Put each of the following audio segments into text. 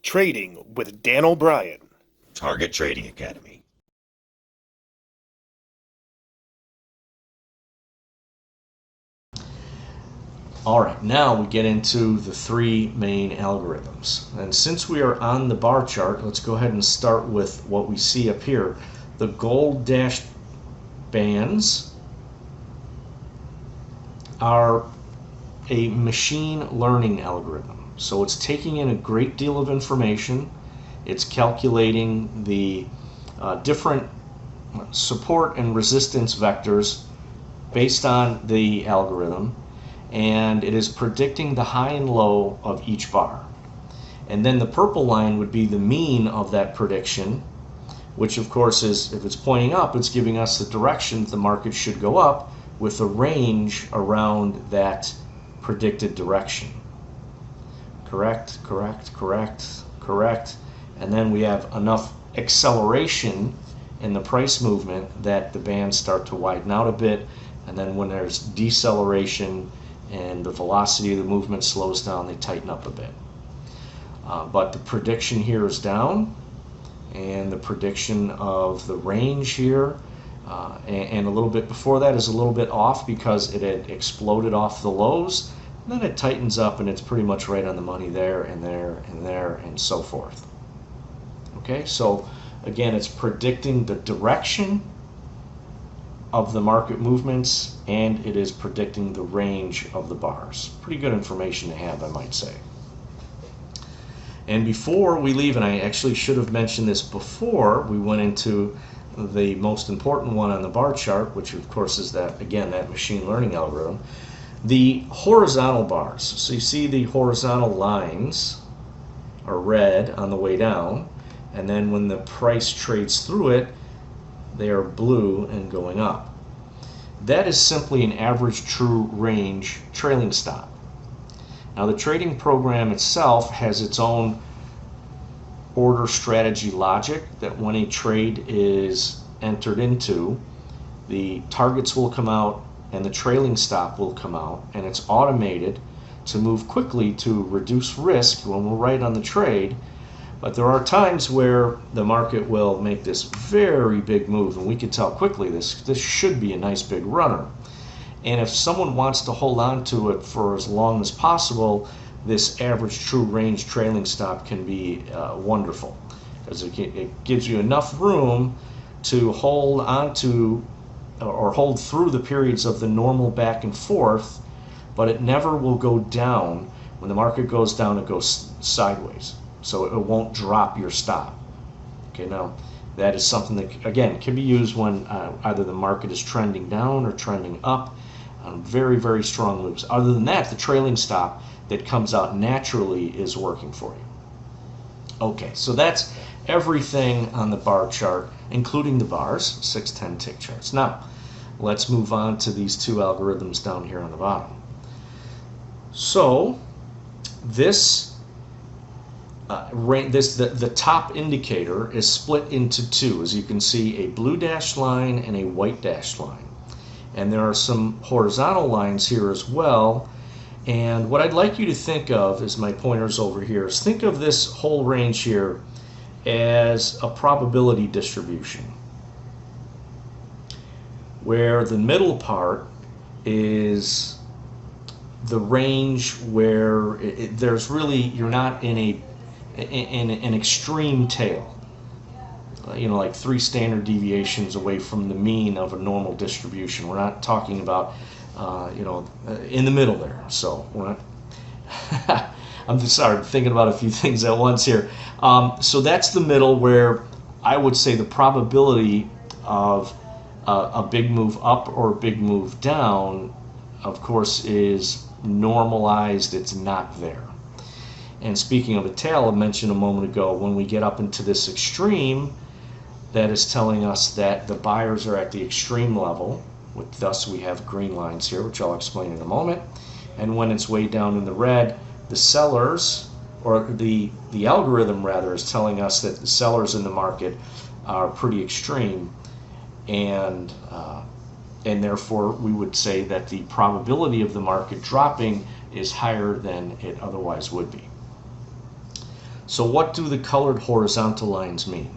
Trading with Dan O'Brien. Target Trading Academy. All right, now we get into the three main algorithms. And since we are on the bar chart, let's go ahead and start with what we see up here. The gold dashed bands are a machine learning algorithm. So it's taking in a great deal of information. It's calculating the different support and resistance vectors based on the algorithm, and it is predicting the high and low of each bar. And then the purple line would be the mean of that prediction, which of course is, if it's pointing up, it's giving us the direction the market should go up with a range around that predicted direction. Correct, correct, correct, correct. And then we have enough acceleration in the price movement that the bands start to widen out a bit, and then when there's deceleration and the velocity of the movement slows down, they tighten up a bit. But the prediction here is down, and the prediction of the range here and a little bit before that is a little bit off because it had exploded off the lows, and then it tightens up and it's pretty much right on the money there and there and there and so forth. Okay, so again, it's predicting the direction of the market movements, and it is predicting the range of the bars. Pretty good information to have, I might say. And before we leave, and I actually should have mentioned this before we went into the most important one on the bar chart, which of course is that, again, that machine learning algorithm, the horizontal bars. So you see the horizontal lines are red on the way down, and then when the price trades through it, they are blue and going up. That is simply an average true range trailing stop. Now the trading program itself has its own order strategy logic that when a trade is entered into, the targets will come out and the trailing stop will come out, and it's automated to move quickly to reduce risk when we're right on the trade. But there are times where the market will make this very big move, and we can tell quickly this should be a nice big runner. And if someone wants to hold on to it for as long as possible, this average true range trailing stop can be wonderful, because it gives you enough room to hold on to or hold through the periods of the normal back and forth, but it never will go down. When the market goes down, it goes sideways, so it won't drop your stop. Okay, now that is something that, again, can be used when either the market is trending down or trending up on very, very strong moves. Other than that, the trailing stop that comes out naturally is working for you. Okay, so that's everything on the bar chart, including the bars, 6-10 tick charts. Now, let's move on to these two algorithms down here on the bottom. So, the top indicator is split into two, as you can see, a blue dashed line and a white dashed line. And there are some horizontal lines here as well. And what I'd like you to think of, as my pointer's over here, is think of this whole range here as a probability distribution, where the middle part is the range where there's really, you're not in an extreme tail, like 3 standard deviations away from the mean of a normal distribution. We're not talking about in the middle there. So we're not I'm just sorry, thinking about a few things at once here. So that's the middle, where I would say the probability of a big move up or a big move down, of course, is normalized. It's not there. And speaking of a tail, I mentioned a moment ago, when we get up into this extreme, that is telling us that the buyers are at the extreme level. Thus, we have green lines here, which I'll explain in a moment. And when it's way down in the red, the sellers, or the algorithm rather, is telling us that the sellers in the market are pretty extreme, and therefore we would say that the probability of the market dropping is higher than it otherwise would be. So what do the colored horizontal lines mean?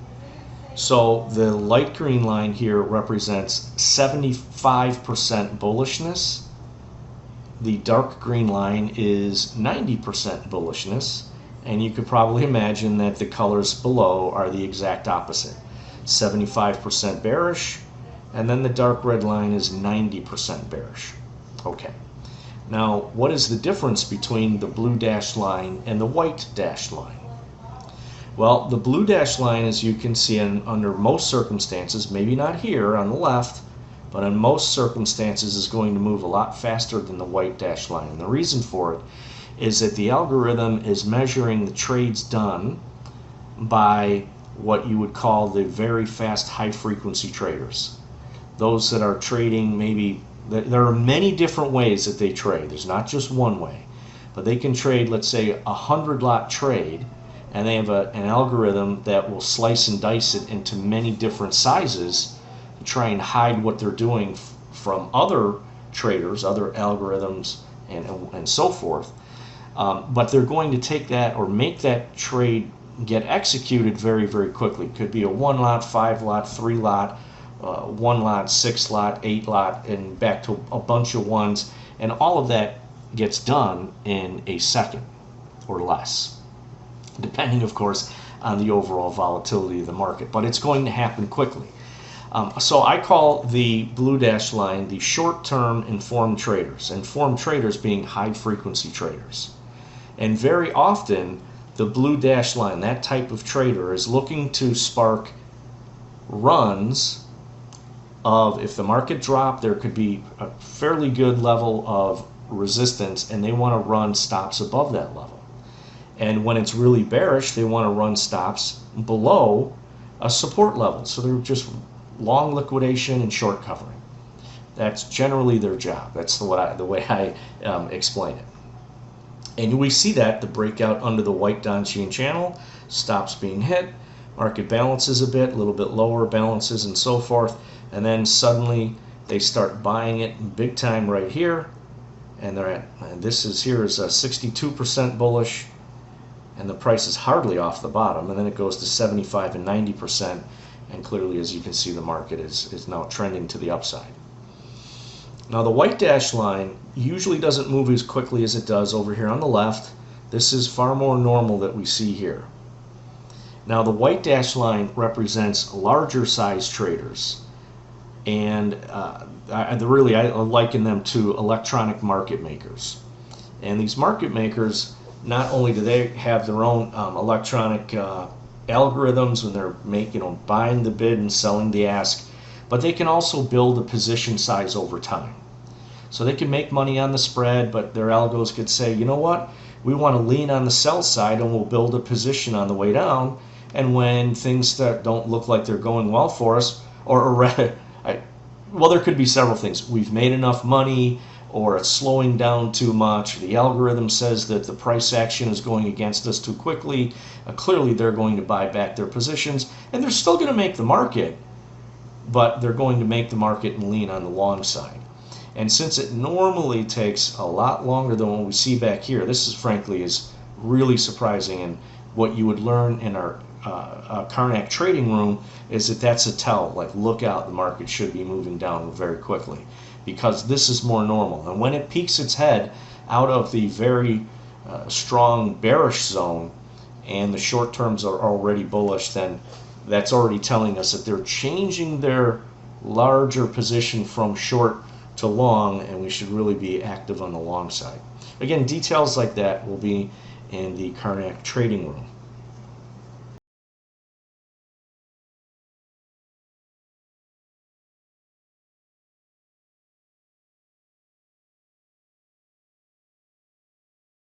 So the light green line here represents 75% bullishness. The dark green line is 90% bullishness. And you could probably imagine that the colors below are the exact opposite. 75% bearish, and then the dark red line is 90% bearish. Okay. Now, what is the difference between the blue dashed line and the white dashed line? Well, the blue dashed line, as you can see, under most circumstances, maybe not here on the left, but in most circumstances is going to move a lot faster than the white dashed line. And the reason for it is that the algorithm is measuring the trades done by what you would call the very fast high frequency traders. Those that are trading, maybe there are many different ways that they trade. There's not just one way, but they can trade, let's say, 100 lot trade, and they have an algorithm that will slice and dice it into many different sizes to try and hide what they're doing from other traders, other algorithms, and so forth. But they're going to take that or make that trade get executed very, very quickly. It could be a 1 lot, 5 lot, 3 lot, 1 lot, 6 lot, 8 lot, and back to a bunch of ones. And all of that gets done in a second or less, depending, of course, on the overall volatility of the market. But it's going to happen quickly. So I call the blue dashed line the short-term informed traders being high-frequency traders. And very often, the blue dashed line, that type of trader, is looking to spark runs of, if the market dropped, there could be a fairly good level of resistance, and they want to run stops above that level. And when it's really bearish, they want to run stops below a support level. So they're just long liquidation and short covering. That's generally their job. That's the way I explain it. And we see that the breakout under the white Donchian channel, stops being hit, market balances a bit, a little bit lower balances and so forth, and then suddenly they start buying it big time right here, and they're at, and this is here is a 62% bullish, and the price is hardly off the bottom, and then it goes to 75 and 90%, and clearly, as you can see, the market is now trending to the upside. Now the white dashed line usually doesn't move as quickly as it does over here on the left. This is far more normal that we see here. Now the white dashed line represents larger size traders, and I liken them to electronic market makers. And these market makers, not only do they have their own electronic algorithms when they're buying the bid and selling the ask, but they can also build a position size over time. So they can make money on the spread, but their algos could say, you know what, we want to lean on the sell side and we'll build a position on the way down, and when things that don't look like they're going well for us, well, there could be several things. We've made enough money, or it's slowing down too much, the algorithm says that the price action is going against us too quickly, clearly they're going to buy back their positions, and they're still going to make the market, but they're going to make the market and lean on the long side. And since it normally takes a lot longer than what we see back here, this is frankly is really surprising, and what you would learn in our Carnac trading room is that that's a tell, like look out, the market should be moving down very quickly, because this is more normal. And when it peeks its head out of the very strong bearish zone and the short terms are already bullish, then that's already telling us that they're changing their larger position from short to long, and we should really be active on the long side. Again, details like that will be in the Carnac trading room.